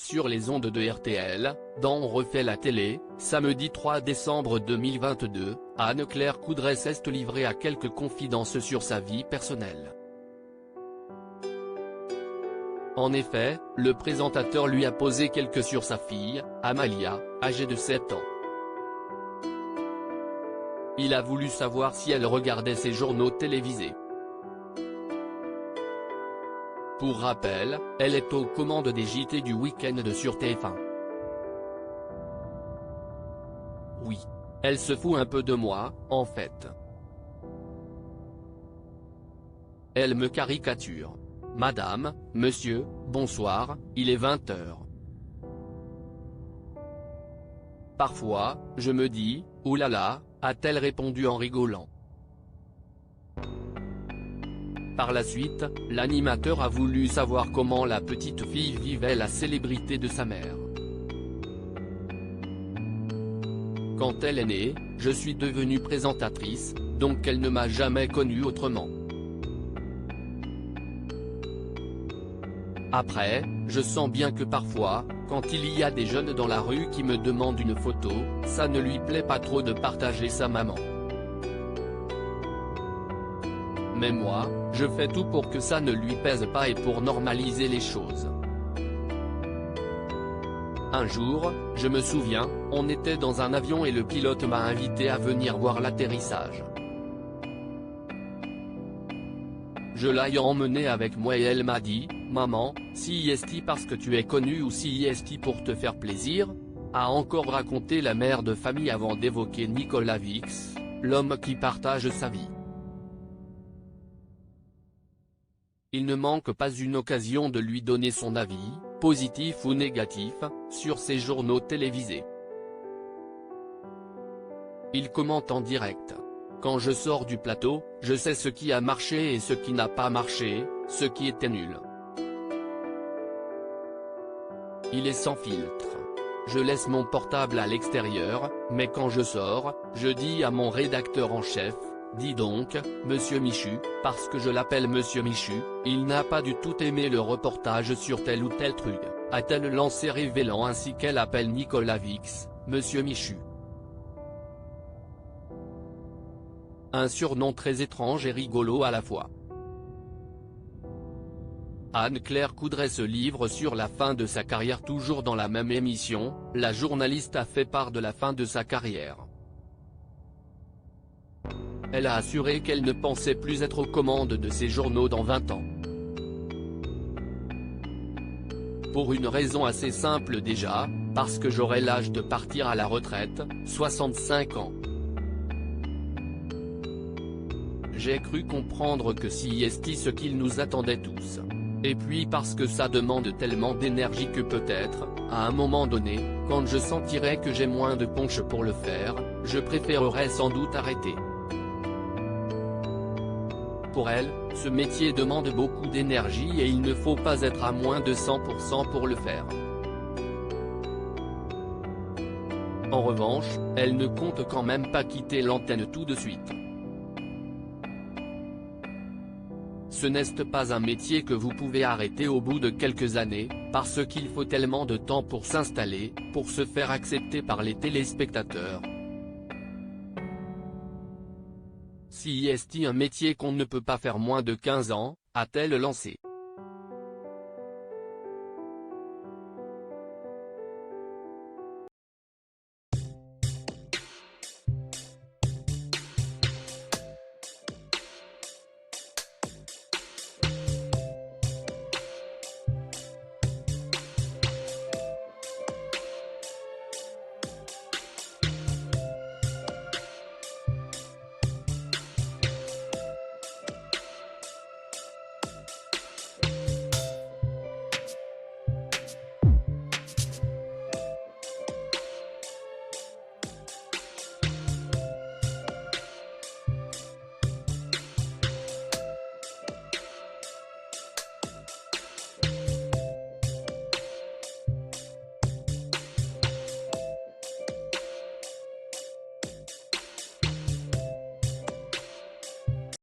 sur les ondes de RTL, dans On refait la télé, samedi 3 décembre 2022, Anne-Claire Coudray s'est livrée à quelques confidences sur sa vie personnelle. En effet, le présentateur lui a posé quelques sur sa fille, Amalia, âgée de 7 ans. Il a voulu savoir si elle regardait ses journaux télévisés. Pour rappel, elle est aux commandes des JT du week-end sur TF1. Oui. Elle se fout un peu de moi, en fait. Elle me caricature. Madame, monsieur, bonsoir, il est 20 h. Parfois, je me dis, oulala, a-t-elle répondu en rigolant. Par la suite, l'animateur a voulu savoir comment la petite fille vivait la célébrité de sa mère. Quand elle est née, je suis devenue présentatrice, donc elle ne m'a jamais connue autrement. Après, je sens bien que parfois, quand il y a des jeunes dans la rue qui me demandent une photo, ça ne lui plaît pas trop de partager sa maman. Mais moi, je fais tout pour que ça ne lui pèse pas et pour normaliser les choses. Un jour, je me souviens, on était dans un avion et le pilote m'a invité à venir voir l'atterrissage. Je l'ai emmenée avec moi et elle m'a dit, « Maman, si est-il parce que tu es connue ou si est-il pour te faire plaisir ?» a encore raconté la mère de famille avant d'évoquer Nicolas Vix, l'homme qui partage sa vie. Il ne manque pas une occasion de lui donner son avis, positif ou négatif, sur ses journaux télévisés. Il commente en direct. Quand je sors du plateau, je sais ce qui a marché et ce qui n'a pas marché, ce qui était nul. Il est sans filtre. Je laisse mon portable à l'extérieur, mais quand je sors, je dis à mon rédacteur en chef, « Dis donc, Monsieur Michu, parce que je l'appelle Monsieur Michu, il n'a pas du tout aimé le reportage sur tel ou tel truc », a-t-elle lancé révélant ainsi qu'elle appelle Nicolas Vix, Monsieur Michu. Un surnom très étrange et rigolo à la fois. Anne-Claire Coudray se livre sur la fin de sa carrière. Toujours dans la même émission, la journaliste a fait part de la fin de sa carrière. Elle a assuré qu'elle ne pensait plus être aux commandes de ses journaux dans 20 ans. Pour une raison assez simple déjà, parce que j'aurai l'âge de partir à la retraite, 65 ans. J'ai cru comprendre que si est ce qu'il nous attendait tous. Et puis parce que ça demande tellement d'énergie que peut-être, à un moment donné, quand je sentirai que j'ai moins de punch pour le faire, je préférerais sans doute arrêter. Pour elle, ce métier demande beaucoup d'énergie et il ne faut pas être à moins de 100% pour le faire. En revanche, elle ne compte quand même pas quitter l'antenne tout de suite. Ce n'est pas un métier que vous pouvez arrêter au bout de quelques années, parce qu'il faut tellement de temps pour s'installer, pour se faire accepter par les téléspectateurs. Si est un métier qu'on ne peut pas faire moins de 15 ans, a-t-elle lancé.